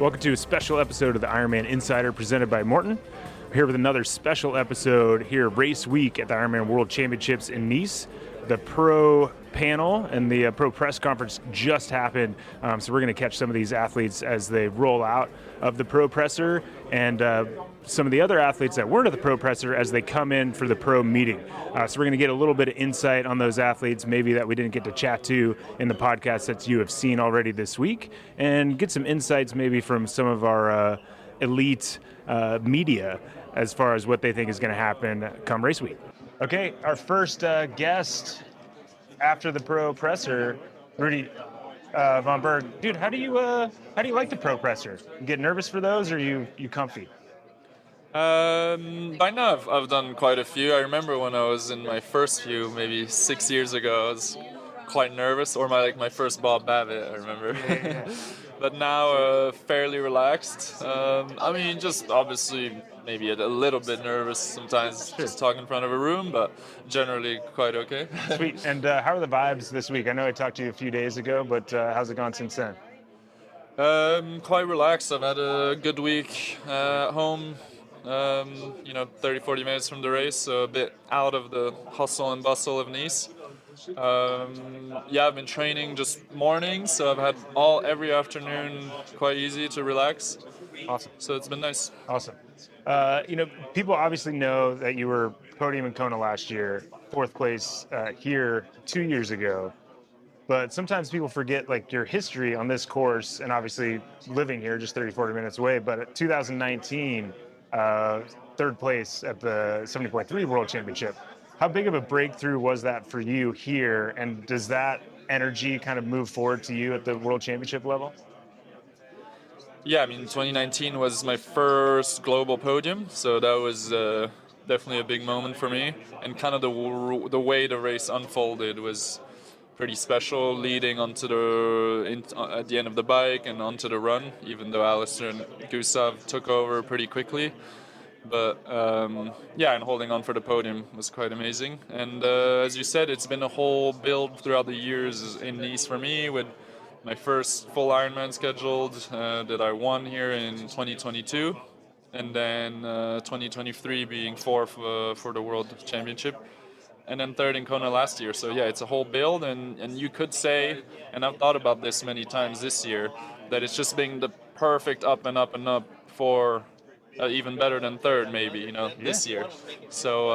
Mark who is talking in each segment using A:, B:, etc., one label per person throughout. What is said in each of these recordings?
A: Welcome to a special episode of the IRONMAN Insider presented by Maurten. We're here with another special episode here race week at the IRONMAN World Championships in Nice. The pro panel and the pro press conference just happened, so we're going to catch some of these athletes as they roll out of the pro presser and some of the other athletes that weren't at the pro presser as they come in for the pro meeting. So we're going to get a little bit of insight on those athletes maybe that we didn't get to chat to in the podcast that you have seen already this week, and get some insights maybe from some of our elite media as far as what they think is going to happen come race week. Okay, our first guest after the pro presser, Rudy Von Berg. Dude, how do you like the pro presser? You get nervous for those, or you comfy?
B: By now I've done quite a few. I remember when I was in my first few, maybe 6 years ago, I was quite nervous, or my first Bob Babbitt, I remember.
A: Yeah.
B: But now fairly relaxed. Just obviously maybe a little bit nervous sometimes, just talking in front of a room, but generally quite okay.
A: Sweet. And how are the vibes this week? I know I talked to you a few days ago, but how's it gone since then?
B: Quite relaxed. I've had a good week at home. 30-40 minutes from the race, so a bit out of the hustle and bustle of Nice. I've been training just mornings, so I've had every afternoon quite easy to relax.
A: Awesome.
B: So it's been nice.
A: Awesome. People obviously know that you were podium in Kona last year, fourth place here 2 years ago. But sometimes people forget your history on this course, and obviously living here just 30-40 minutes away. But 2019, third place at the 70.3 World Championship. How big of a breakthrough was that for you here, and does that energy kind of move forward to you at the World Championship level?
B: Yeah, 2019 was my first global podium, so that was definitely a big moment for me. And kind of the way the race unfolded was pretty special, leading onto at the end of the bike and onto the run, even though Alistair and Gustav took over pretty quickly. But and holding on for the podium was quite amazing. And as you said, it's been a whole build throughout the years in Nice for me, with my first full Ironman scheduled that I won here in 2022, and then 2023 being fourth for the World Championship, and then third in Kona last year. So yeah, it's a whole build, and you could say, and I've thought about this many times this year, that it's just been the perfect up and up and up for even better than third maybe, this year. So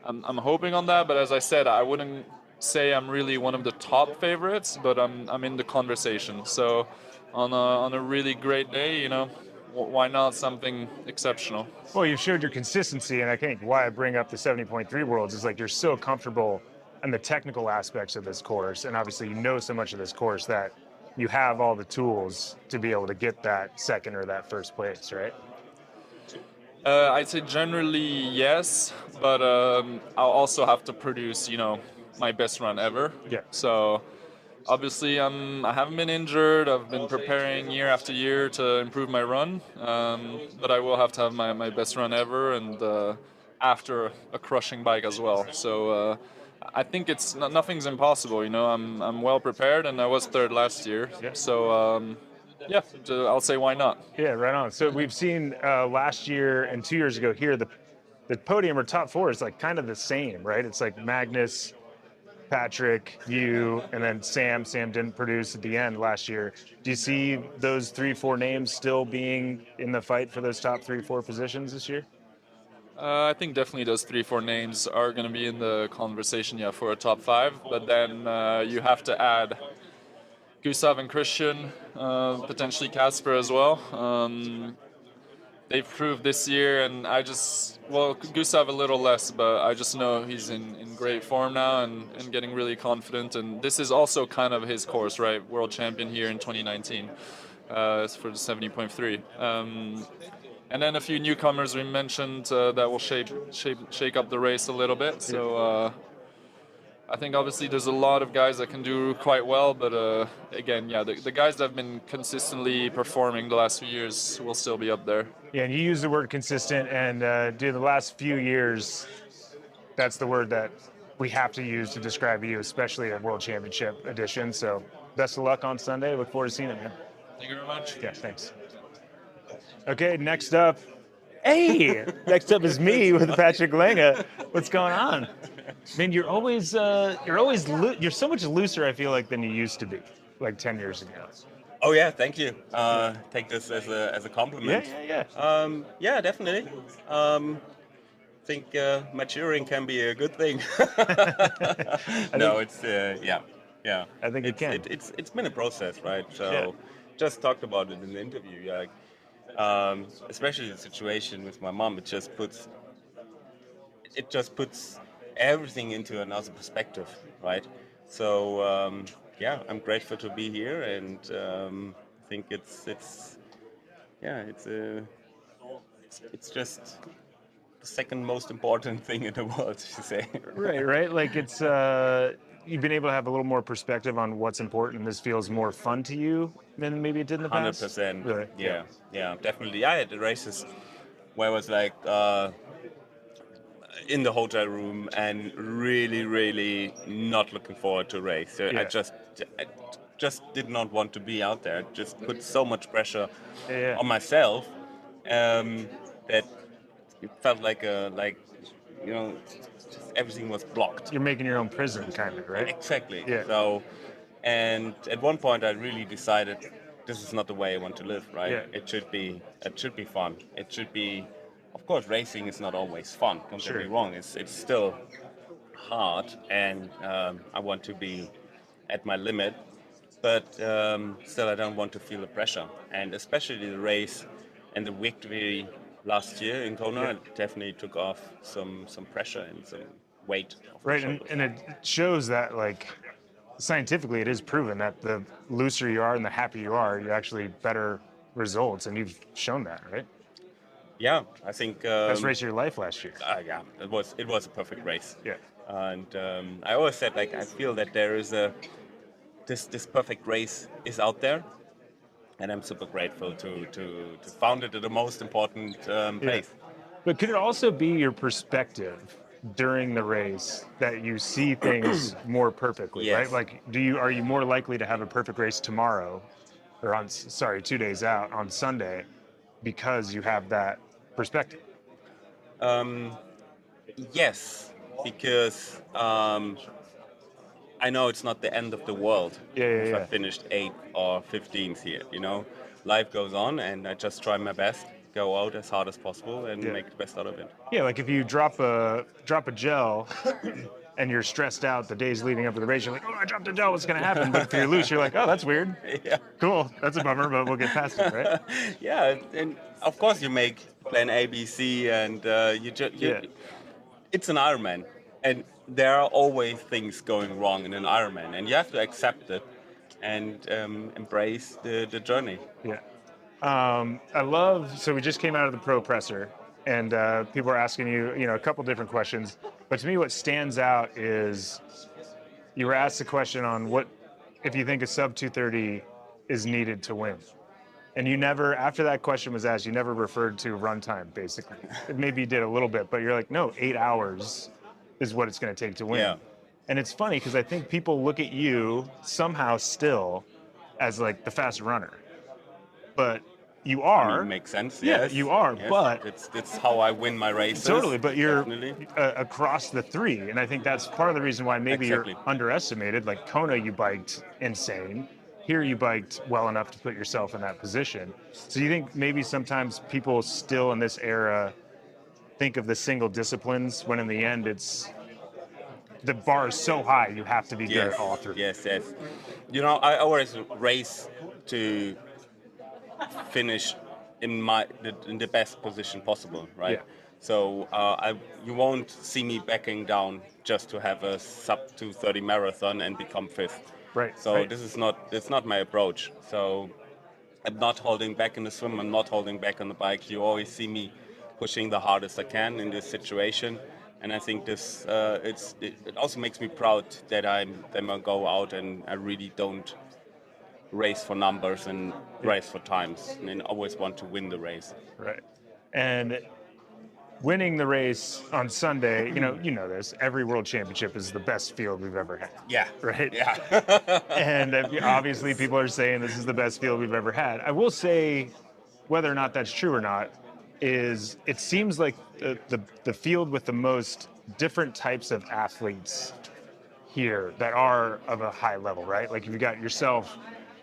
B: I'm hoping on that, but as I said, I wouldn't say I'm really one of the top favorites, but I'm in the conversation. So on a really great day, why not something exceptional?
A: Well, you've showed your consistency, and I think why I bring up the 70.3 Worlds is you're so comfortable in the technical aspects of this course, and obviously you know so much of this course that you have all the tools to be able to get that second or that first place, right?
B: I'd say generally yes, but I'll also have to produce, my best run ever.
A: Yeah.
B: So obviously I haven't been injured. I've been preparing year after year to improve my run, but I will have to have my best run ever, and after a crushing bike as well. So I think nothing's impossible. I'm well prepared, and I was third last year.
A: Yeah.
B: So I'll say why not.
A: Yeah, right on. So we've seen last year and 2 years ago here, the podium or top four is kind of the same, right? It's Magnus, Patrick, you, and then Sam. Sam didn't produce at the end last year. Do you see those 3-4 names still being in the fight for those top 3-4 positions this year?
B: I think definitely those 3-4 names are going to be in the conversation, for a top 5. But then you have to add Gustav and Christian, potentially Casper as well. They've proved this year, and Gustav a little less, but I just know he's in great form now and getting really confident. And this is also kind of his course, right? World champion here in 2019 for the 70.3. And then a few newcomers we mentioned that will shake up the race a little bit. So I think obviously there's a lot of guys that can do quite well, but again, the guys that have been consistently performing the last few years will still be up there.
A: Yeah, and you use the word consistent, and the last few years, that's the word that we have to use to describe you, especially at World Championship edition. So best of luck on Sunday. Look forward to seeing it, man.
B: Thank you very much.
A: Yeah, thanks. Okay, next up. Hey, next up is me with Patrick Lange. What's going on? Man, you're so much looser, I feel like, than you used to be, like 10 years ago.
C: Oh yeah, thank you. Take this as a compliment.
A: Yeah.
C: Definitely. Think maturing can be a good thing. No, it's yeah.
A: I think it can.
C: It's been a process, right? So
A: Yeah.
C: just talked about it in the interview. Like, especially the situation with my mom, it just puts everything into another perspective, right? So I'm grateful to be here, and I think it's just the second most important thing in the world, to say.
A: Right. Like it's you've been able to have a little more perspective on what's important, and this feels more fun to you than maybe it did in the past.
C: 100%.
A: Really?
C: Yeah, definitely. I had the races where I was like in the hotel room and really, really not looking forward to race. So
A: Yeah.
C: I just did not want to be out there. It just put so much pressure
A: Yeah.
C: on myself that it felt like everything was blocked.
A: You're making your own prison, kind of, right?
C: Exactly.
A: Yeah.
C: So, and at one point, I really decided this is not the way I want to live. Right?
A: Yeah.
C: It should be fun. It should be, of course, racing is not always fun. Don't get me wrong. It's still hard, and I want to be at my limit. But still, I don't want to feel the pressure, and especially the race and the victory last year in Kona definitely took off some pressure and some weight.
A: Right, and it shows that, like, scientifically, it is proven that the looser you are and the happier you are, you actually better results, and you've shown that, right?
C: Yeah, I think
A: Best race of your life last year.
C: Yeah, it was a perfect race.
A: Yeah.
C: And I always said, like, I feel that there is this perfect race is out there, and I'm super grateful to found it at the most important place.
A: But could it also be your perspective during the race that you see things more perfectly,
C: Yes.
A: right? Like, are you more likely to have a perfect race tomorrow, or 2 days out on Sunday, because you have that perspective?
C: Yes, because I know it's not the end of the world if I finished 8th or 15th here. Life goes on, and I just try my best, go out as hard as possible, and make the best out of it.
A: Yeah, like if you drop a gel and you're stressed out the days leading up to the race, you're like, oh, I dropped a gel, what's going to happen? But if you're loose, you're like, oh, that's weird.
C: Yeah.
A: Cool, that's a bummer, but we'll get past it, right?
C: Yeah, and of course you make plan A, B, C, and it's an Ironman, and there are always things going wrong in an Ironman, and you have to accept it and embrace the journey.
A: Yeah. So we just came out of the Pro Presser, and people are asking you, a couple different questions. But to me, what stands out is you were asked a question on what if you think a sub 230 is needed to win. And you never, after that question was asked, you never referred to runtime, basically. Maybe you did a little bit, but you're like, no, 8 hours is what it's going to take to win.
C: Yeah.
A: And it's funny because I think people look at you somehow still as like the fast runner. But you are.
C: Makes sense.
A: Yeah,
C: yes.
A: you are.
C: Yes.
A: But
C: it's how I win my races.
A: Totally. But you're
C: definitely.
A: Across the three, and I think that's part of the reason why maybe
C: Exactly.
A: you're underestimated. Like Kona, you biked insane. Here, you biked well enough to put yourself in that position. So you think maybe sometimes people still in this era think of the single disciplines when in the end the bar is so high you have to be good at all three.
C: Yes. I always race to finish in the best position possible, right?
A: Yeah.
C: So you won't see me backing down just to have a sub 230 marathon and become fifth.
A: Right.
C: So
A: right.
C: it's not my approach. So I'm not holding back in the swim. I'm not holding back on the bike. You always see me pushing the hardest I can in this situation. And I think this it also makes me proud that I go out and I really don't race for numbers and race for times. And I always want to win the race.
A: Right. And winning the race on Sunday, you know this. Every World Championship is the best field we've ever had.
C: Yeah.
A: Right.
C: Yeah.
A: And obviously, people are saying this is the best field we've ever had. I will say, whether or not that's true or not, is it seems like the field with the most different types of athletes here that are of a high level, right? Like you've got yourself,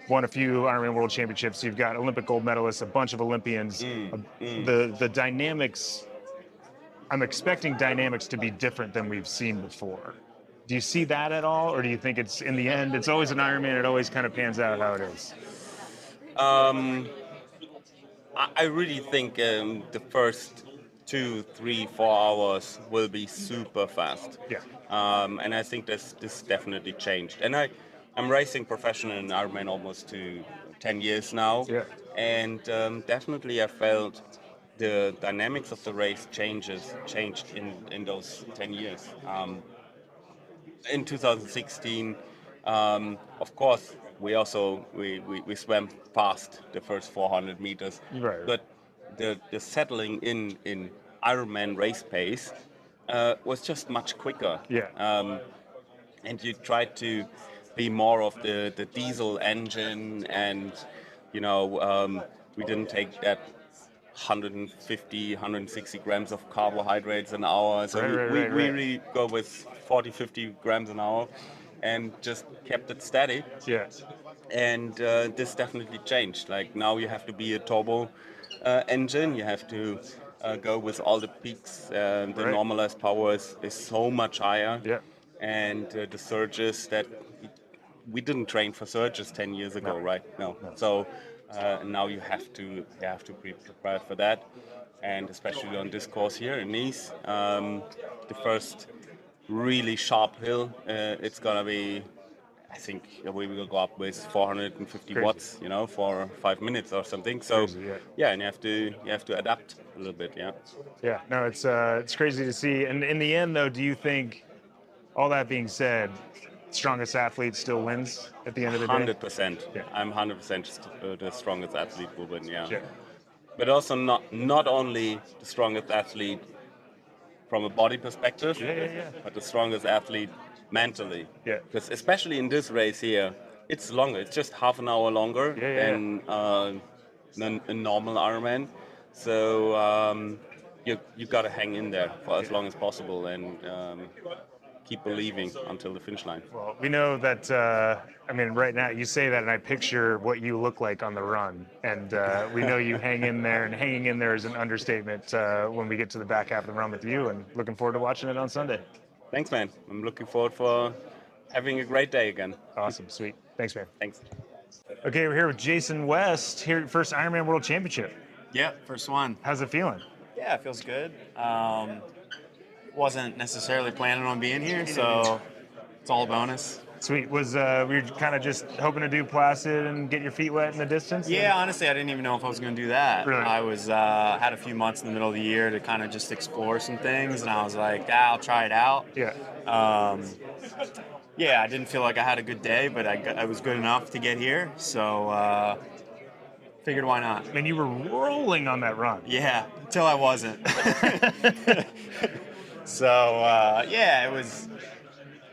A: won a few Ironman World Championships. You've got Olympic gold medalists, a bunch of Olympians. The dynamics. I'm expecting dynamics to be different than we've seen before. Do you see that at all, or do you think it's in the end it's always an Ironman? It always kind of pans out how it is.
C: I really think the first 2, 3, 4 hours will be super fast.
A: Yeah.
C: And I think this definitely changed. And I'm racing professional in Ironman almost to 10 years now.
A: Yeah.
C: And definitely I felt the dynamics of the race changed in those 10 years. In 2016, of course, we swam fast the first 400 meters.
A: Right.
C: But the settling in Ironman race pace was just much quicker.
A: Yeah.
C: And you tried to be more of the diesel engine, and we didn't take that 150, 160 grams of carbohydrates an hour. So we really go with 40, 50 grams an hour and just kept it steady.
A: Yeah.
C: And this definitely changed. Like now you have to be a turbo engine. You have to go with all the peaks. The normalized power is so much higher.
A: Yeah.
C: And the surges that we didn't train for surges 10 years ago, right? No. So now you have to be prepared for that. And especially on this course here in Nice, the first really sharp hill, it's gonna be, I think we will go up with 450
A: Crazy.
C: watts, for 5 minutes or something. So
A: Crazy,
C: and you have to adapt a little bit, yeah.
A: Yeah. No, it's crazy to see. And in the end, though, do you think, all that being said, strongest athlete still wins at the end of the day?
C: 100%.
A: Yeah.
C: I'm 100% the strongest athlete will win, yeah.
A: Yeah.
C: But also not only the strongest athlete from a body perspective,
A: Yeah.
C: but the strongest athlete mentally.
A: Yeah.
C: Because especially in this race here, it's longer. It's just half an hour longer than a normal Ironman. So you got to hang in there for as long as possible and keep believing until the finish line.
A: Well, we know that, right now you say that and I picture what you look like on the run. And we know you hang in there, and hanging in there is an understatement when we get to the back half of the run with you, and looking forward to watching it on Sunday.
C: Thanks, man. I'm looking forward for having a great day again.
A: Awesome. Sweet. Thanks, man.
C: Thanks.
A: Okay, we're here with Jason West, here at first Ironman World Championship.
D: Yeah, first one.
A: How's it feeling?
D: Yeah, it feels good. Wasn't necessarily planning on being here, so it's all a bonus.
A: Sweet. Was we were kind of just hoping to do Placid and get your feet wet in the distance?
D: Yeah, honestly, I didn't even know if I was going to do that.
A: Really?
D: I was had a few months in the middle of the year to kind of just explore some things, and I was like, I'll try it out.
A: Yeah.
D: Yeah, I didn't feel like I had a good day, but I was good enough to get here, so figured why not.
A: And you were rolling on that run.
D: Yeah, until I wasn't. So, it was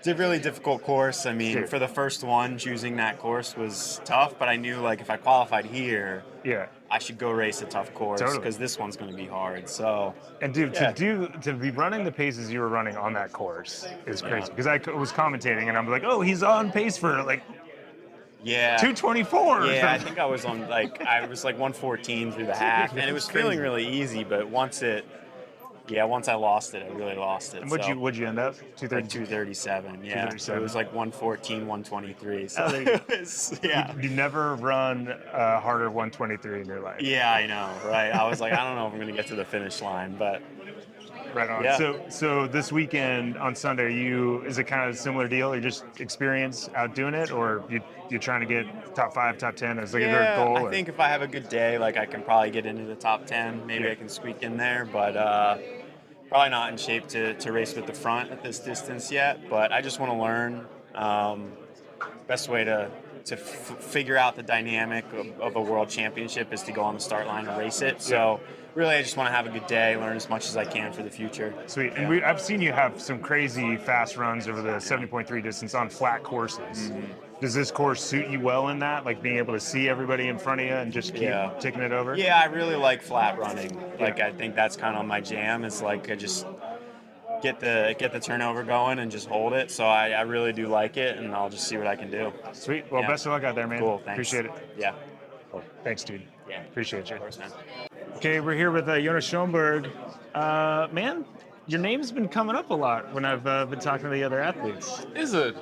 D: a really difficult course. I mean,
A: Sure.
D: for the first one, choosing that course was tough, but I knew, like, if I qualified here,
A: Yeah.
D: I should go race a tough course
A: Totally.
D: because this one's going to be hard. So,
A: And dude,
D: Yeah.
A: to be running the paces you were running on that course is crazy. Because I was commentating and I'm like, oh, he's on pace for like
D: yeah.
A: 224. or
D: Yeah, I
A: something.
D: think I was 114 through the half, and it was feeling really easy, but once I lost it, I really lost it.
A: And what'd you end up?
D: Like
A: 232.
D: 237, yeah.
A: 237.
D: So it was like 114, 123. So
A: Oh, there you go.
D: it was, yeah.
A: You never run harder 123 in your life.
D: Yeah, I know, right? I was like, I don't know if I'm going to get to the finish line, but
A: Right on.
D: Yeah.
A: So this weekend on Sunday, is it kind of a similar deal? You just experience out doing it, or you're trying to get top 5, top 10 as like a goal?
D: I think if I have a good day, like I can probably get into the top 10. Maybe
A: Yeah.
D: I can squeak in there, but probably not in shape to race with the front at this distance yet. But I just want to learn. Best way to figure out the dynamic of a world championship is to go on the start line and race it. So really, I just want to have a good day, learn as much as I can for the future.
A: Sweet. And I've seen you have some crazy fast runs over the 70.3 distance on flat courses. Does this course suit you well in that, like being able to see everybody in front of you and just keep taking it over?
D: Yeah, I really like flat running. Like, I think that's kind of my jam. It's like I just get the turnover going and just hold it. So I really do like it, and I'll just see what I can do.
A: Sweet. Well, best of luck out there, man.
D: Cool. Thanks.
A: Appreciate it.
D: Yeah.
A: Cool. Thanks, dude.
D: Yeah.
A: Appreciate you.
D: Of course, man.
A: Okay, we're here with Jonas Schomburg. Man, your name's been coming up a lot when I've been talking to the other athletes.
B: Is it?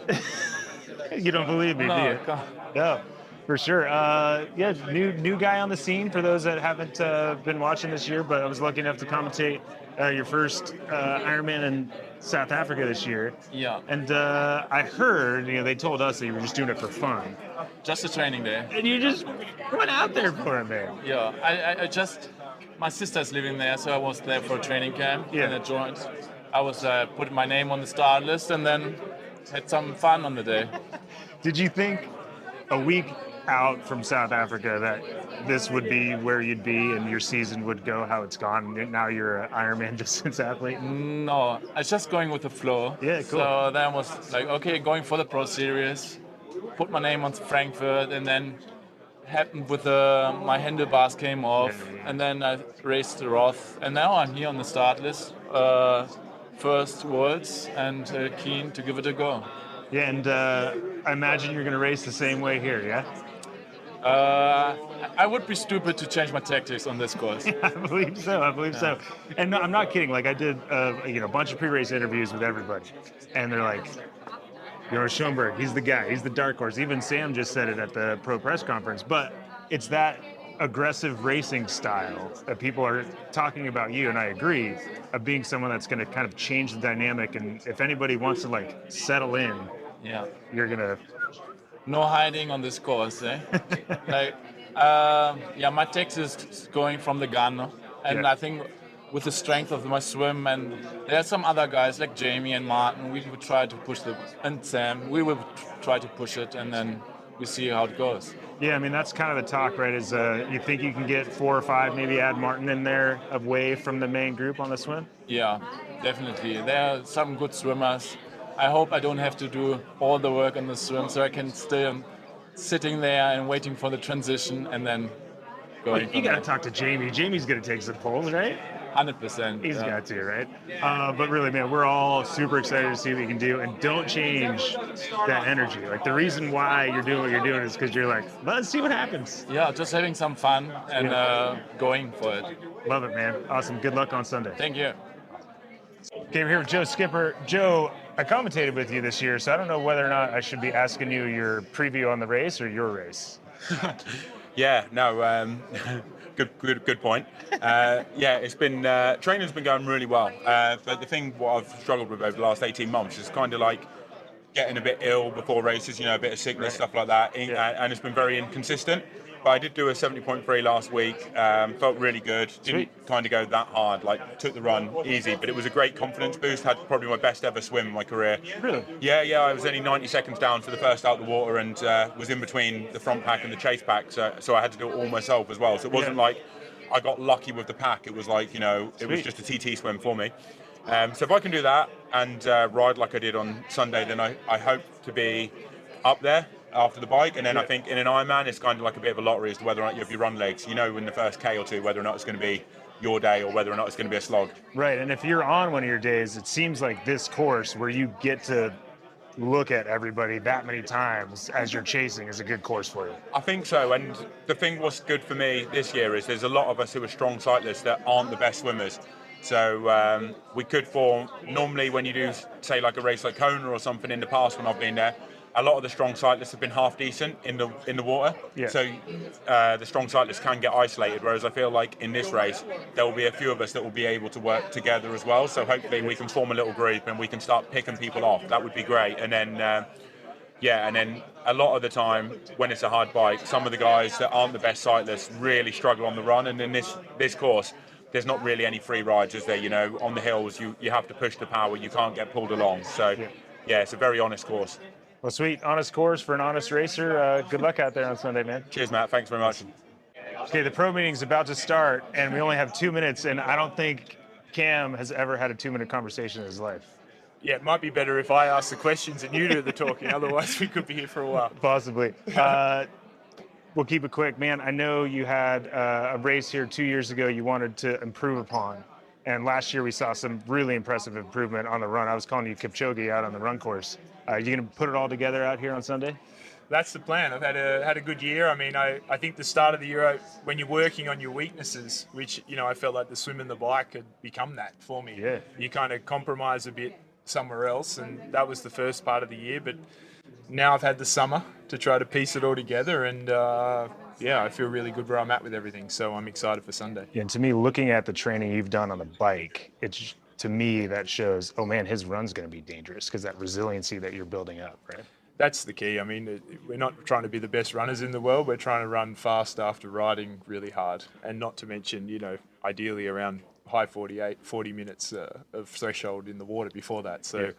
A: You don't believe me, do
B: No,
A: you?
B: God.
A: No, for sure. Yeah, new guy on the scene for those that haven't been watching this year, but I was lucky enough to commentate your first Ironman in South Africa this year.
B: Yeah.
A: And I heard, they told us that you were just doing it for fun.
B: Just a training day.
A: And you just went out there for it, man.
B: Yeah, I just, my sister's living there, so I was there for a training camp, and I joined. I was putting my name on the start list, and then had some fun on the day.
A: Did you think a week out from South Africa that this would be where you'd be and your season would go how it's gone? And now you're an Ironman distance athlete?
B: No, I was just going with the flow.
A: Yeah, cool.
B: So then I was like, okay, going for the Pro Series, put my name on Frankfurt, and then happened with my handlebars came off, and then I raced the Roth, and now I'm here on the start list, first Worlds, and keen to give it a go.
A: Yeah, and I imagine you're going to race the same way here, yeah?
B: I would be stupid to change my tactics on this course.
A: I believe so. And no, I'm not kidding. Like, I did a bunch of pre-race interviews with everybody, and they're like, Jonas Schomburg, he's the guy. He's the dark horse. Even Sam just said it at the pro press conference. But it's that aggressive racing style that people are talking about you, and I agree, of being someone that's going to kind of change the dynamic. And if anybody wants to, like, settle in, you're going to...
B: No hiding on this course, eh? Like, my text is going from the gun, and I think with the strength of my swim, and there are some other guys like Jamie and Maurten, we would try to push and Sam, we would try to push it, and then we see how it goes.
A: Yeah, I mean, that's kind of the talk, right? Is you think you can get 4 or 5, maybe add Maurten in there away from the main group on the swim?
B: Yeah, definitely. There are some good swimmers. I hope I don't have to do all the work on the swim, so I can stay sitting there and waiting for the transition and then going.
A: You got to talk to Jamie. Jamie's going to take some polls, right?
B: 100%.
A: He's got to, right? But really, man, we're all super excited to see what you can do, and don't change that energy. Like, the reason why you're doing what you're doing is because you're like, let's see what happens.
B: Yeah, just having some fun and going for it.
A: Love it, man. Awesome. Good luck on Sunday.
B: Thank you.
A: Okay, we're here with Joe Skipper. Joe, I commentated with you this year, so I don't know whether or not I should be asking you your preview on the race or your race.
E: Yeah, no, good point. It's been training's been going really well. But the thing what I've struggled with over the last 18 months is kind of like getting a bit ill before races, a bit of sickness, stuff like that, and it's been very inconsistent. But I did do a 70.3 last week, felt really good, didn't kind of go that hard, like took the run easy, but it was a great confidence boost, had probably my best ever swim in my career.
A: Really?
E: Yeah, I was only 90 seconds down for the first out of the water and was in between the front pack and the chase pack, so I had to do it all myself as well. So it wasn't like I got lucky with the pack, it was like, it was just a TT swim for me. So if I can do that and ride like I did on Sunday, then I hope to be up there after the bike, and then I think in an Ironman it's kind of like a bit of a lottery as to whether or not you have your run legs, in the first K or two, whether or not it's going to be your day or whether or not it's going to be a slog.
A: Right, and if you're on one of your days, it seems like this course where you get to look at everybody that many times as you're chasing is a good course for you.
E: I think so, and the thing what's good for me this year is there's a lot of us who are strong cyclists that aren't the best swimmers. So we could form, normally when you do, say, like a race like Kona or something in the past when I've been there, a lot of the strong cyclists have been half decent in the water.
A: Yeah.
E: So the strong cyclists can get isolated, whereas I feel like in this race, there will be a few of us that will be able to work together as well. So hopefully we can form a little group and we can start picking people off. That would be great. And then, and then a lot of the time when it's a hard bike, some of the guys that aren't the best cyclists really struggle on the run. And in this course, there's not really any free rides, is there? On the hills, you have to push the power. You can't get pulled along. So, it's a very honest course.
A: Well, sweet. Honest course for an honest racer. Good luck out there on Sunday, man.
E: Cheers, Matt. Thanks very much.
A: Okay, the pro meeting's about to start, and we only have 2 minutes, and I don't think Cam has ever had a 2-minute conversation in his life.
F: Yeah, it might be better if I ask the questions and you do the talking. Otherwise, we could be here for a while.
A: Possibly. We'll keep it quick. Man, I know you had a race here 2 years ago you wanted to improve upon. And last year we saw some really impressive improvement on the run. I was calling you Kipchoge out on the run course. Are you going to put it all together out here on Sunday?
F: That's the plan. I've had a good year. I mean, I think the start of the year, when you're working on your weaknesses, which, I felt like the swim and the bike had become that for me.
A: Yeah.
F: You kind of compromise a bit somewhere else, and that was the first part of the year. But now I've had the summer to try to piece it all together, and I feel really good where I'm at with everything. So I'm excited for Sunday.
A: Yeah, and to me, looking at the training you've done on the bike, to me that shows, oh man, his run's going to be dangerous because that resiliency that you're building up, right?
F: That's the key. I mean, we're not trying to be the best runners in the world. We're trying to run fast after riding really hard, and not to mention, ideally around high 40 minutes of threshold in the water before that. So,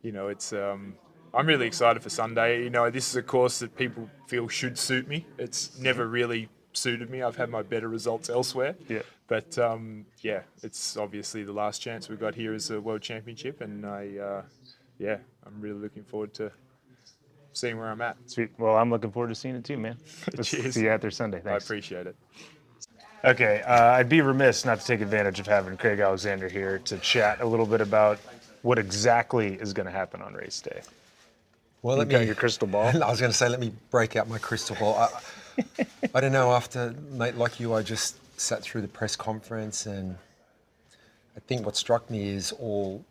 F: it's I'm really excited for Sunday. This is a course that people feel should suit me. It's never really suited me. I've had my better results elsewhere.
A: Yeah.
F: But it's obviously the last chance we've got here is a World Championship, and I'm really looking forward to seeing where I'm at.
A: Sweet. Well, I'm looking forward to seeing it too, man.
F: Cheers.
A: See you out there Sunday. Thanks.
F: I appreciate it.
A: Okay, I'd be remiss not to take advantage of having Craig Alexander here to chat a little bit about what exactly is going to happen on race day.
G: Well,
A: You got your crystal ball.
G: I was going to say, let me break out my crystal ball. I don't know, after, mate, like you, I just sat through the press conference, and I think what struck me is all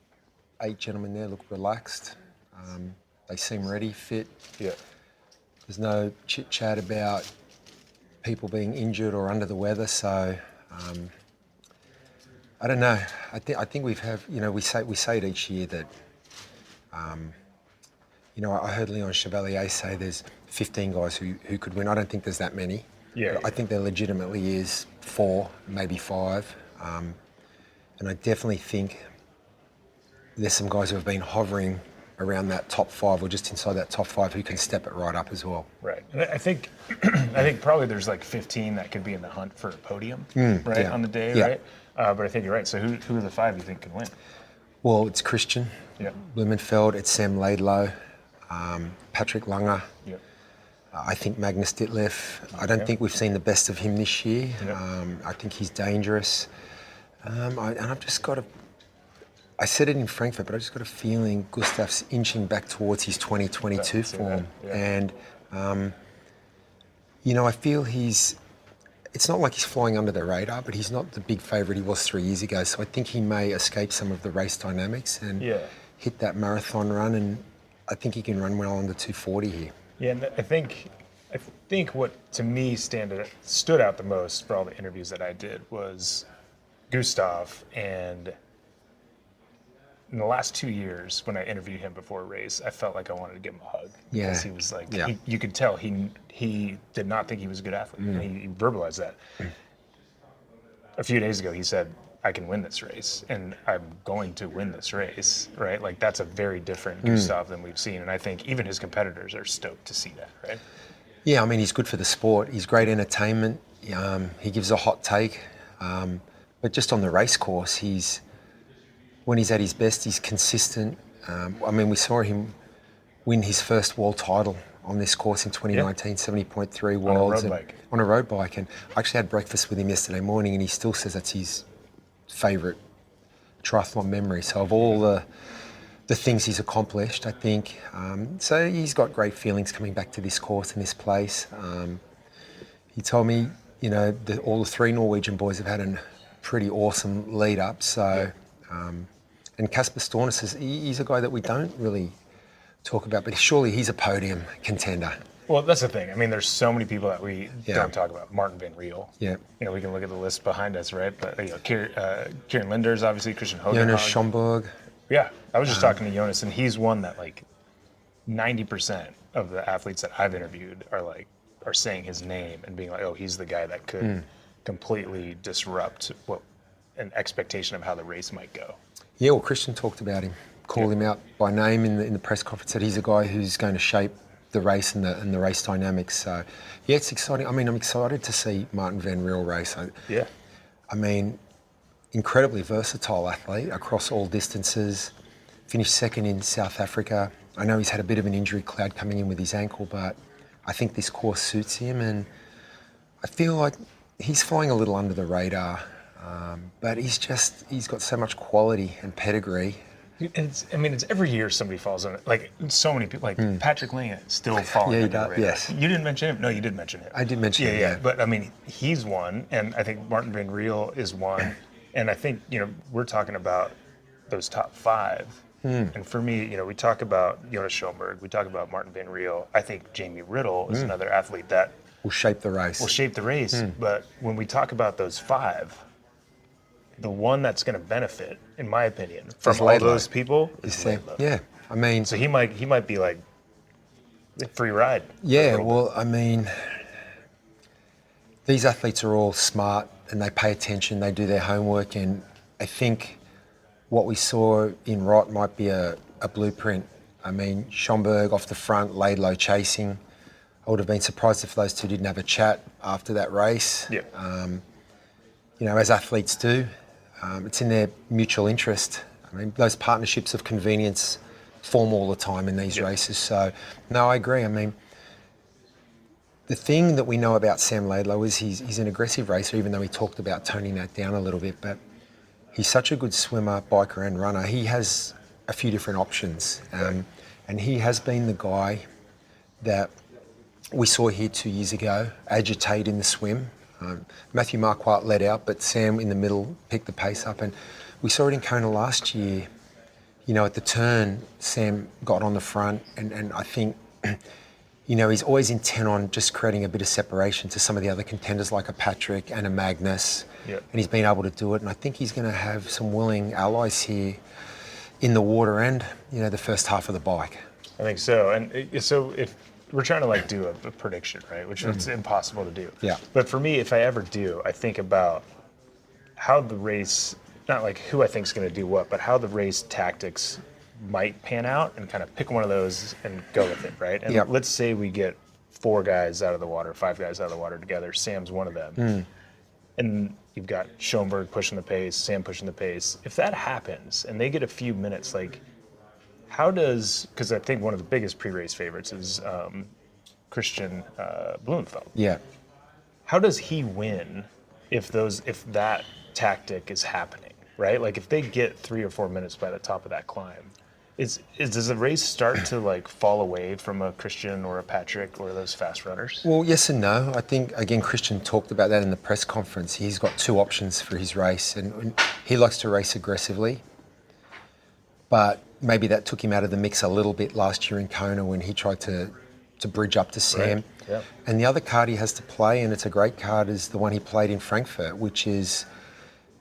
G: 8 gentlemen there look relaxed. They seem ready, fit.
A: Yeah.
G: There's no chit-chat about people being injured or under the weather, so I don't know. I think we say it each year that I heard Leon Chevalier say there's 15 guys who could win. I don't think there's that many.
A: Yeah.
G: But I think there legitimately is 4, maybe 5, and I definitely think there's some guys who have been hovering around that top 5 or just inside that top 5 who can step it right up as well.
A: Right. And I think probably there's like 15 that could be in the hunt for a podium, right,
G: yeah.
A: on the day,
G: Yeah.
A: right? But I think you're right. So who are the 5 you think can win?
G: Well, it's Christian
A: Yeah.
G: Blumenfeld, it's Sam Laidlow, Patrick Lange.
A: Yeah.
G: I think Magnus Ditlev. I don't think we've seen the best of him this year.
A: Yeah.
G: I think he's dangerous. And I've just got I said it in Frankfurt, but I just got a feeling Gustav's inching back towards his 2022 form.
A: Yeah.
G: And, I feel it's not like he's flying under the radar, but he's not the big favourite he was 3 years ago. So I think he may escape some of the race dynamics and hit that marathon run. And I think he can run well under 240 here.
A: Yeah, and I think what to me stood out the most for all the interviews that I did was Gustav. And in the last 2 years, when I interviewed him before a race, I felt like I wanted to give him a hug.
G: Yeah.
A: Because he was like, you could tell he did not think he was a good athlete. And he verbalized that. A few days ago, he said, I can win this race, and I'm going to win this race, right? Like, that's a very different Gustav than we've seen. And I think even his competitors are stoked to see that, right?
G: Yeah, I mean, he's good for the sport. He's great entertainment. He gives a hot take. But just on the race course, when he's at his best, he's consistent. We saw him win his first world title on this course in 2019, 70.3 worlds. On a road bike. And I actually had breakfast with him yesterday morning, and he still says that's his favourite triathlon memory. So of all the things he's accomplished, I think, so he's got great feelings coming back to this course and this place. He told me, all the 3 Norwegian boys have had a pretty awesome lead up. So, and Kasper Stornes he's a guy that we don't really talk about, but surely he's a podium contender.
A: Well, that's the thing. I mean, there's so many people that we don't talk about. Maurten van Riel.
G: Yeah.
A: We can look at the list behind us, right? But Kieran Linders, obviously, Christian Hogan.
G: Jonas Schomburg.
A: Yeah, I was just talking to Jonas, and he's one that 90% of the athletes that I've interviewed are saying his name and being like, oh, he's the guy that could completely disrupt an expectation of how the race might go.
G: Yeah, well, Christian talked about him called him out by name in the press conference, that he's a guy who's going to shape the race and the race dynamics. So, yeah, it's exciting. I mean, I'm excited to see Maurten van Riel race. I mean, incredibly versatile athlete across all distances. Finished second in South Africa. I know he's had a bit of an injury cloud coming in with his ankle, but I think this course suits him, and I feel like he's flying a little under the radar. But he's got so much quality and pedigree.
A: It's every year somebody falls on it. Like, so many people, like Patrick Lange still falling under the radar.
G: Yes.
A: You didn't mention him? No, you did mention him.
G: I did mention him, yeah.
A: But, I mean, he's one, and I think Maurten van Riel is one. And I think, we're talking about those top 5. And for me, we talk about Jonas Schomburg, we talk about Maurten van Riel. I think Jamie Riddle is another athlete that
G: will shape the race.
A: But when we talk about those 5, the one that's going to benefit, in my opinion, from all those people is Laidlaw.
G: Yeah, I mean,
A: so he might be like free ride.
G: Yeah, well, I mean, these athletes are all smart and they pay attention, they do their homework, and I think what we saw in Rot might be a blueprint. I mean, Schomburg off the front, Laidlaw chasing. I would have been surprised if those two didn't have a chat after that race.
A: Yeah.
G: As athletes do. It's in their mutual interest. I mean, those partnerships of convenience form all the time in these races. So, no, I agree. I mean, the thing that we know about Sam Laidlaw is he's an aggressive racer, even though he talked about toning that down a little bit. But he's such a good swimmer, biker and runner. He has a few different options. And he has been the guy that we saw here 2 years ago agitate in the swim. Matthew Marquardt led out, but Sam in the middle picked the pace up. And we saw it in Kona last year. At the turn, Sam got on the front, and I think, he's always intent on just creating a bit of separation to some of the other contenders like a Patrick and a Magnus.
A: Yep.
G: And he's been able to do it. And I think he's going to have some willing allies here in the water and, the first half of the bike.
A: I think so. And so if we're trying to do a prediction, right, which is impossible to do.
G: Yeah.
A: But for me, if I ever do, I think about how the race, not like who I think is going to do what, but how the race tactics might pan out, and kind of pick one of those and go with it, right? And let's say we get 4 guys out of the water, 5 guys out of the water together. Sam's one of them. And you've got Schomburg pushing the pace, Sam pushing the pace. If that happens and they get a few minutes, because I think one of the biggest pre-race favorites is Christian Blumenfeld.
G: Yeah.
A: How does he win if that tactic is happening, right? Like if they get 3 or 4 minutes by the top of that climb, does the race start to fall away from a Christian or a Patrick or those fast runners?
G: Well, yes and no. I think, again, Christian talked about that in the press conference. He's got 2 options for his race, and he likes to race aggressively. But maybe that took him out of the mix a little bit last year in Kona when he tried to bridge up to Sam.
A: Right. Yep.
G: And the other card he has to play, and it's a great card, is the one he played in Frankfurt, which is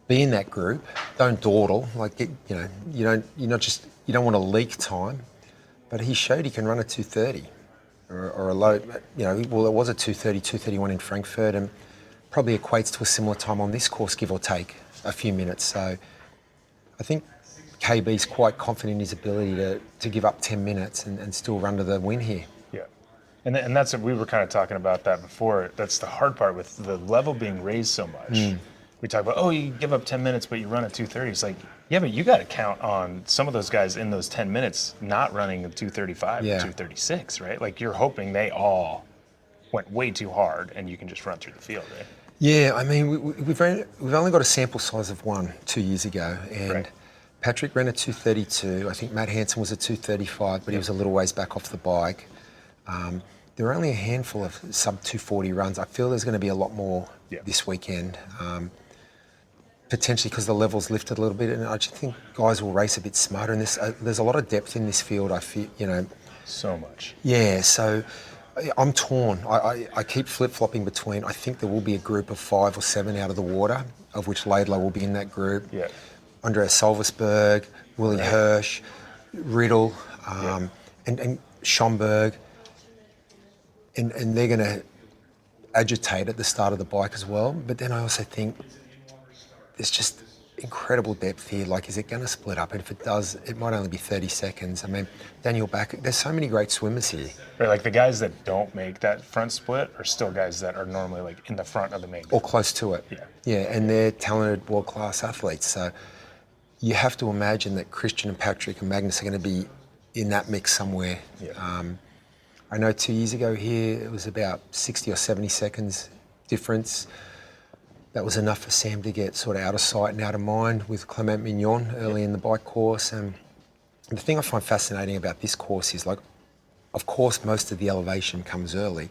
G: be in that group. Don't dawdle. You don't want to leak time. But he showed he can run a 2:30 or a low. It was a 2:30, 2:31 in Frankfurt, and probably equates to a similar time on this course, give or take a few minutes. So I think KB's quite confident in his ability to give up 10 minutes and still run to the win here.
A: Yeah. And that's what we were kind of talking about that before. That's the hard part with the level being raised so much. We talk about, you give up 10 minutes, but you run at 2:30. It's like, yeah, but you got to count on some of those guys in those 10 minutes not running a 2:35 or 2:36, right? Like you're hoping they all went way too hard and you can just run through the field, right?
G: Yeah, I mean, we've only got a sample size of 1 2 years ago, and Patrick ran a 2:32. I think Matt Hansen was a 2:35, but he was a little ways back off the bike. There are only a handful of sub 2:40 runs. I feel there's going to be a lot more this weekend, potentially because the level's lifted a little bit, and I just think guys will race a bit smarter. And there's a lot of depth in this field. I feel,
A: so much.
G: Yeah, so I'm torn. I keep flip-flopping between. I think there will be a group of 5 or 7 out of the water, of which Laidlaw will be in that group.
A: Yeah.
G: Andreas Salversberg, Willie Hirsch, Riddle, and Schomburg. And they're going to agitate at the start of the bike as well. But then I also think there's just incredible depth here. Like, is it going to split up? And if it does, it might only be 30 seconds. I mean, Daniel Back, there's so many great swimmers here.
A: Right, like the guys that don't make that front split are still guys that are normally like in the front of the main.
G: Or close to it.
A: Yeah.
G: Yeah, and they're talented world-class athletes. So you have to imagine that Christian and Patrick and Magnus are going to be in that mix somewhere.
A: Yeah.
G: I know 2 years ago here, it was about 60 or 70 seconds difference. That was enough for Sam to get sort of out of sight and out of mind with Clement Mignon early in the bike course. And the thing I find fascinating about this course is, like, of course, most of the elevation comes early,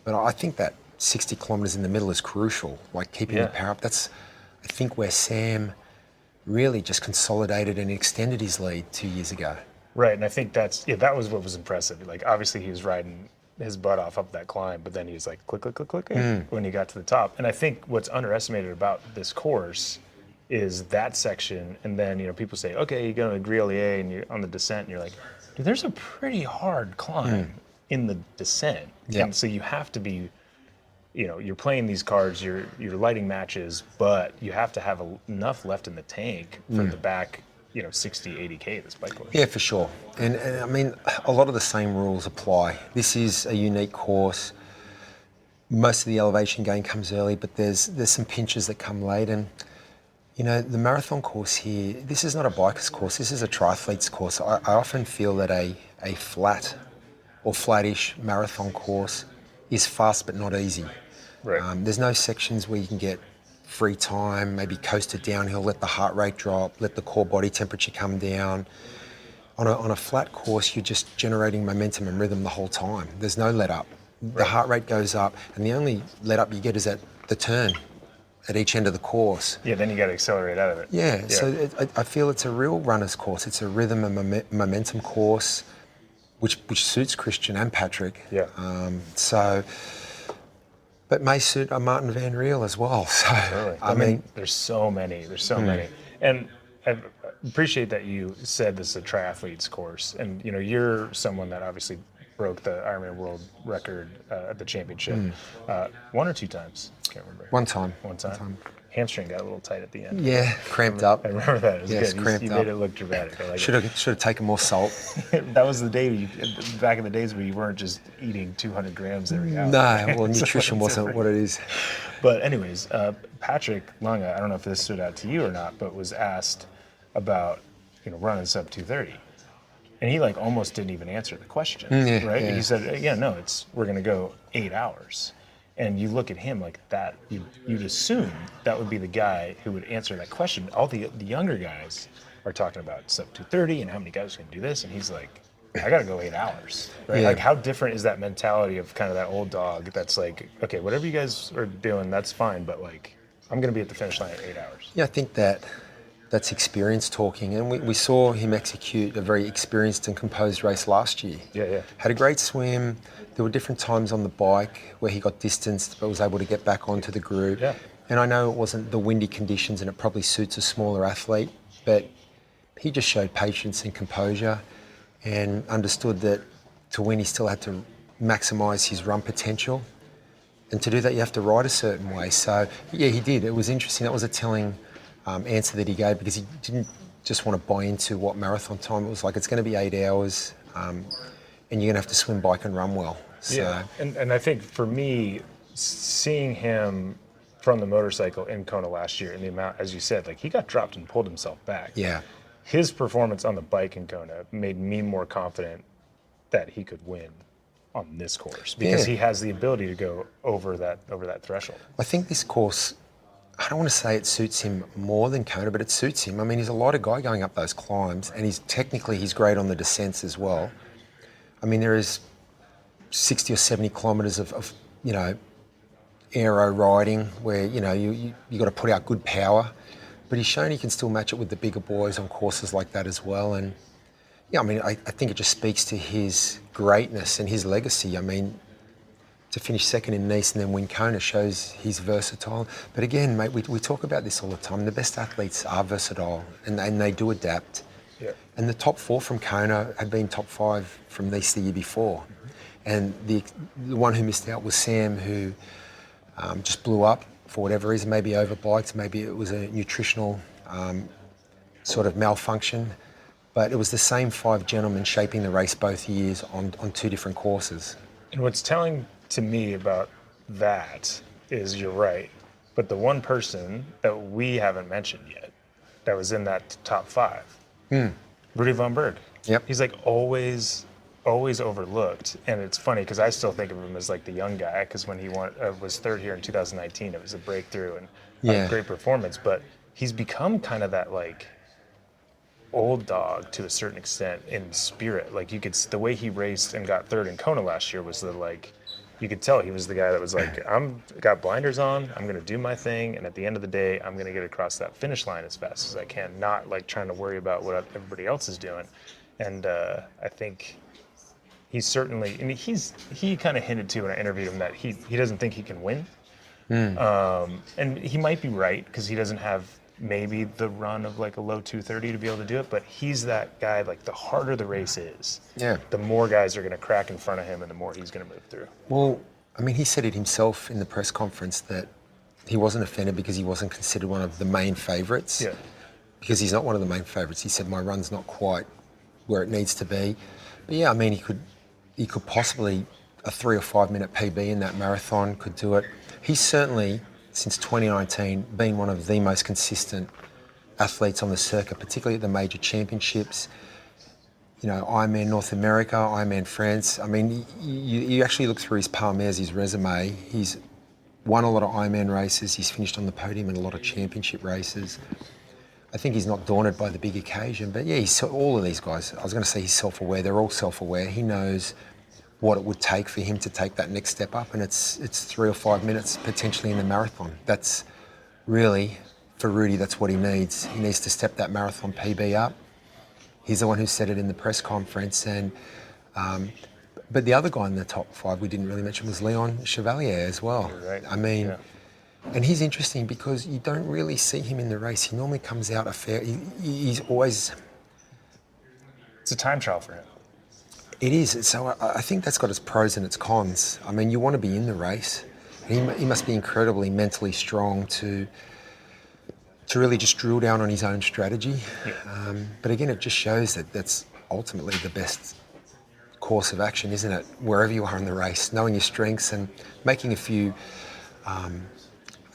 G: but I think that 60 kilometres in the middle is crucial, like keeping the power up. That's, I think, where Sam really just consolidated and extended his lead 2 years ago.
A: Right, and I think that was what was impressive. Like, obviously he was riding his butt off up that climb, but then he was like click, click, click, click when he got to the top. And I think what's underestimated about this course is that section. And then, people say, okay, you go to Grelier and you're on the descent, and you're like, dude, there's a pretty hard climb in the descent.
G: Yeah.
A: And so you have to be, you're playing these cards, you're lighting matches, but you have to have enough left in the tank for the back 60, 80K this bike course.
G: Yeah, for sure. And I mean, a lot of the same rules apply. This is a unique course. Most of the elevation gain comes early, but there's some pinches that come late. And, the marathon course here, this is not a biker's course. This is a triathlete's course. I often feel that a flat or flattish marathon course is fast but not easy.
A: Right.
G: There's no sections where you can get free time, maybe coast it downhill, let the heart rate drop, let the core body temperature come down. On a flat course, you're just generating momentum and rhythm the whole time. There's no let up. The heart rate goes up, and the only let up you get is at the turn at each end of the course.
A: Yeah, then you got to accelerate out of it.
G: Yeah. So I feel it's a real runner's course. It's a rhythm and momentum course, which suits Christian and Patrick.
A: Yeah.
G: But may suit a Maurten Van Riel as well. So
A: Totally. I mean, there's so many. And I appreciate that you said this is a triathlete's course. And, you're someone that obviously broke the Ironman World record at the championship 1 or 2 times. Can't remember.
G: One time.
A: Hamstring got a little tight at the end.
G: Yeah, cramped up.
A: I remember that. It was
G: Yes,
A: good.
G: cramped
A: You
G: up.
A: made it look dramatic. I like
G: Should have taken more salt.
A: it. That was the day, back in the days where you weren't just eating 200 grams every hour.
G: No, well, nutrition wasn't what it is.
A: But anyways, Patrick Lange, I don't know if this stood out to you or not, but was asked about running sub 230, and he almost didn't even answer the question, right?
G: Yeah.
A: He said, we're going to go 8 hours, and you look at him like that, you'd assume that would be the guy who would answer that question. All the younger guys are talking about sub 230 and how many guys can do this, and he's like, I got to go 8 hours, right?
G: Yeah.
A: Like, how different is that mentality of kind of that old dog that's like, okay, whatever you guys are doing, that's fine, but I'm going to be at the finish line at 8 hours.
G: Yeah, I think that's experience talking, and we saw him execute a very experienced and composed race last year.
A: Yeah.
G: Had a great swim. There were different times on the bike where he got distanced but was able to get back onto the group.
A: Yeah.
G: And I know it wasn't the windy conditions and it probably suits a smaller athlete, but he just showed patience and composure and understood that to win he still had to maximise his run potential. And to do that you have to ride a certain way. So yeah, he did. It was interesting. That was a telling answer that he gave, because he didn't just want to buy into what marathon time it was like. It's going to be 8 hours and you're going to have to swim, bike and run well. So,
A: Yeah, and I think for me, seeing him from the motorcycle in Kona last year, and the amount, as you said, he got dropped and pulled himself back.
G: yeah.
A: His performance on the bike in Kona made me more confident that he could win on this course, because he has the ability to go over that threshold.
G: I think this course, I don't want to say it suits him more than Kona, but it suits him. I mean, he's a lighter guy going up those climbs, and he's great on the descents as well. I mean, there is 60 or 70 kilometres of aero riding where, you got to put out good power. But he's shown he can still match it with the bigger boys on courses like that as well. And yeah, I mean, I think it just speaks to his greatness and his legacy. I mean, to finish second in Nice and then win Kona shows he's versatile. But again, mate, we talk about this all the time. The best athletes are versatile and they do adapt.
A: Yeah.
G: And the top 4 from Kona had been top 5 from Nice the year before. And the one who missed out was Sam, who just blew up for whatever reason, maybe overbiked, maybe it was a nutritional sort of malfunction. But it was the same 5 gentlemen shaping the race both years on 2 different courses.
A: And what's telling to me about that is you're right, but the one person that we haven't mentioned yet that was in that top 5, Rudy Von Berg.
G: Yep.
A: He's like always overlooked, and it's funny because I still think of him as like the young guy, because when he was third here in 2019, it was a breakthrough and a great performance, but he's become kind of that like old dog to a certain extent in spirit. Like you could, the way he raced and got third in Kona last year was you could tell he was the guy that was like, I'm got blinders on, I'm going to do my thing, and at the end of the day, I'm going to get across that finish line as fast as I can, not like trying to worry about what everybody else is doing. And I think he's certainly, I mean, he kind of hinted to when I interviewed him that he doesn't think he can win. And he might be right, because he doesn't have maybe the run of like a low 230 to be able to do it, but he's that guy, like the harder the race is, the more guys are going to crack in front of him and the more he's going to move through.
G: Well, I mean, he said it himself in the press conference that he wasn't offended because he wasn't considered one of the main favourites.
A: Yeah.
G: Because he's not one of the main favourites. He said, my run's not quite where it needs to be. But yeah, I mean, he could possibly, a 3 or 5 minute PB in that marathon could do it. He's certainly, since 2019, been one of the most consistent athletes on the circuit, particularly at the major championships. You know, Ironman North America, Ironman France. I mean, you actually look through his palmares, his resume. He's won a lot of Ironman races. He's finished on the podium in a lot of championship races. I think he's not daunted by the big occasion. But yeah, all of these guys, I was going to say he's self-aware. They're all self-aware. He knows what it would take for him to take that next step up, and it's 3 or 5 minutes potentially in the marathon. That's really, for Rudy, that's what he needs. He needs to step that marathon PB up. He's the one who said it in the press conference, and but the other guy in the top 5 we didn't really mention was Yon Schoberg as well.
A: Right.
G: I mean, and he's interesting because you don't really see him in the race. He normally comes out he's always...
A: It's a time trial for him.
G: It is. So I think that's got its pros and its cons. I mean, you want to be in the race. And he must be incredibly mentally strong to really just drill down on his own strategy. But again, it just shows that that's ultimately the best course of action, isn't it? Wherever you are in the race, knowing your strengths and making a few, I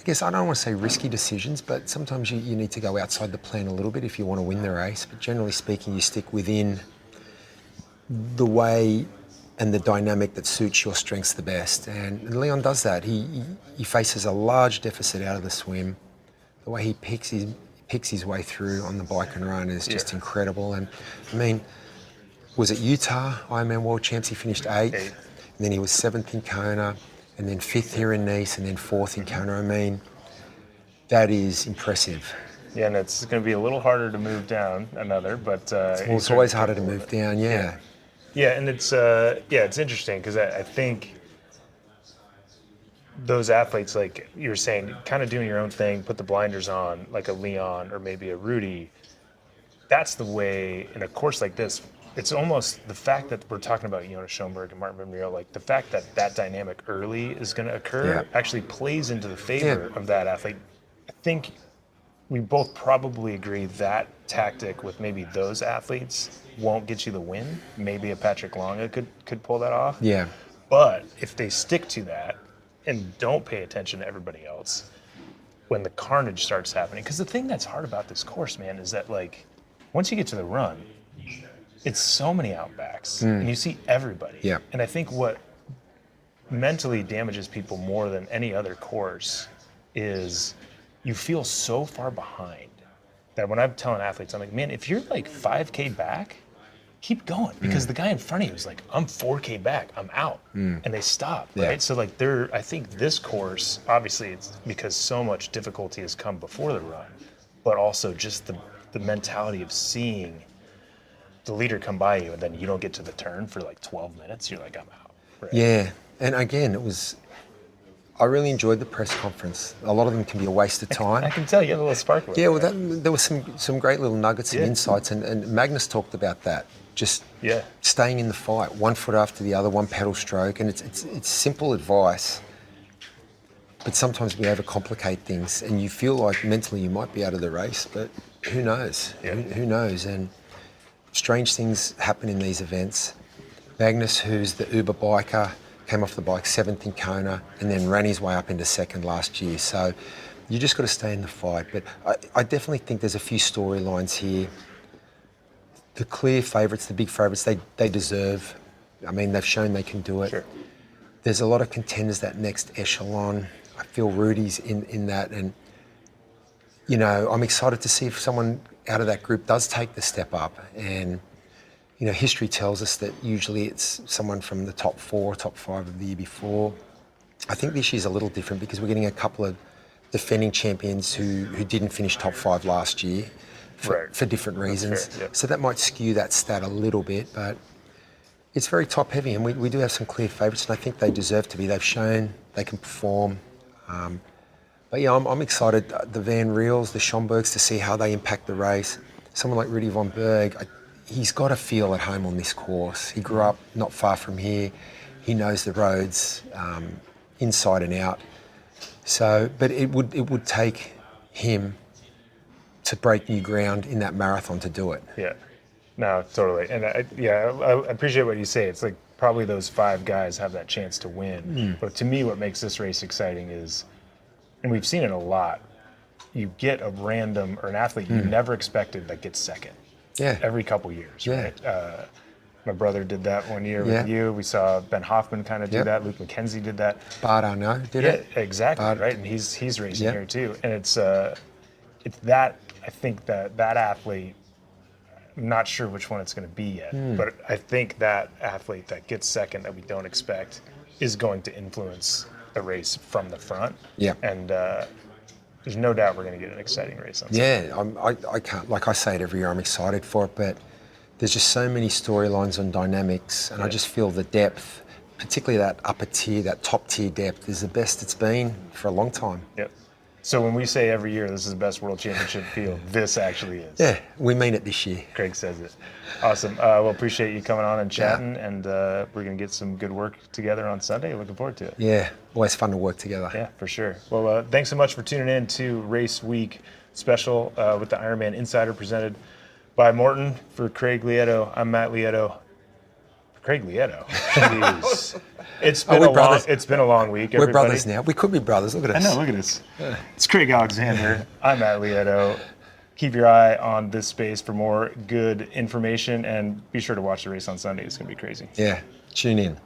G: guess I don't want to say risky decisions, but sometimes you need to go outside the plan a little bit if you want to win the race. But generally speaking, you stick within the way and the dynamic that suits your strengths the best. And Leon does that. He faces a large deficit out of the swim. The way he picks his way through on the bike and run is just incredible. And I mean, was it Utah, Ironman World Champs? He finished 8th, and then he was 7th in Kona, and then 5th here in Nice, and then 4th in Kona. I mean, that is impressive.
A: Yeah, and it's going to be a little harder to move down another, but...
G: it's always harder to move down, yeah.
A: Yeah, and it's interesting because I think those athletes, like you were saying, kind of doing your own thing, put the blinders on, like a Leon or maybe a Rudy, that's the way, in a course like this, it's almost the fact that we're talking about Jonas Schomburg and Maurten, like the fact that that dynamic early is going to occur actually plays into the favor of that athlete. I think we both probably agree that tactic with maybe those athletes won't get you the win. Maybe a Patrick Lange could pull that off.
G: Yeah.
A: But if they stick to that and don't pay attention to everybody else when the carnage starts happening, because the thing that's hard about this course, man, is that like once you get to the run, it's so many outbacks and you see everybody.
G: Yeah.
A: And I think what mentally damages people more than any other course is you feel so far behind that when I'm telling athletes, I'm like, man, if you're like 5K back, keep going, because the guy in front of you is like, I'm 4K back, I'm out. And they stop, right? So like I think this course, obviously it's because so much difficulty has come before the run, but also just the mentality of seeing the leader come by you and then you don't get to the turn for like 12 minutes, you're like, I'm out. Right?
G: Yeah, and again, I really enjoyed the press conference. A lot of them can be a waste of time.
A: I can tell you had a little sparkle.
G: Yeah, well, there were some great little nuggets and insights, and Magnus talked about that. Just staying in the fight, one foot after the other, one pedal stroke, and it's simple advice. but sometimes we overcomplicate things, and you feel like mentally you might be out of the race, but who knows?
A: Yeah.
G: Who knows? And strange things happen in these events. Magnus, who's the Uber biker, came off the bike 7th in Kona and then ran his way up into 2nd last year. So you just got to stay in the fight. But I definitely think there's a few storylines here. The clear favourites, the big favourites, they deserve. I mean, they've shown they can do it.
A: Sure.
G: There's a lot of contenders that next echelon. I feel Rudy's in that. And, you know, I'm excited to see if someone out of that group does take the step up. And, you know, history tells us that usually it's someone from the top 4, top 5 of the year before. I think this year's a little different because we're getting a couple of defending champions who didn't finish top 5 last year for different reasons.
A: Fair, yeah.
G: So that might skew that stat a little bit, but it's very top heavy, and we do have some clear favourites, and I think they deserve to be. They've shown they can perform. But yeah, I'm excited. The Van Riels, the Schomburgs, to see how they impact the race. Someone like Rudy Von Berg, he's got to feel at home on this course. He grew up not far from here. He knows the roads inside and out. So, but it would take him to break new ground in that marathon to do it.
A: Yeah, no, totally. And I appreciate what you say. It's like probably those 5 guys have that chance to win. But to me, what makes this race exciting is, and we've seen it a lot, you get a random or an athlete you never expected that gets second.
G: Yeah.
A: Every couple years,
G: Yeah.
A: right? My brother did that one year with you. We saw Ben Hoffman kind of do that. Luke McKenzie did that.
G: Bardo did it.
A: Exactly, right? And he's racing here too. And it's that, I think that athlete, I'm not sure which one it's going to be yet, but I think that athlete that gets second that we don't expect is going to influence the race from the front.
G: Yeah.
A: And there's no doubt we're going to get an exciting race on Sunday.
G: Yeah, I can't, like I say it every year, I'm excited for it, but there's just so many storylines and dynamics, and I just feel the depth, particularly that upper tier, that top tier depth, is the best it's been for a long time.
A: Yep. So when we say every year this is the best World Championship field, this actually is.
G: Yeah, we mean it this year.
A: Craig says it. Awesome. Well, appreciate you coming on and chatting, and we're going to get some good work together on Sunday. Looking forward to it.
G: Yeah, always fun to work together.
A: Yeah, for sure. Well, thanks so much for tuning in to Race Week Special with the IRONMAN Insider presented by Maurten. For Craig Lieto, I'm Matt Lieto. Craig Lieto. Jeez. It's been a long week, everybody.
G: We're brothers now. We could be brothers. Look at us.
A: I know, look at this. It's Craig Alexander. I'm Matt Lieto. Keep your eye on this space for more good information, and be sure to watch the race on Sunday. It's going to be crazy.
G: Yeah, tune in.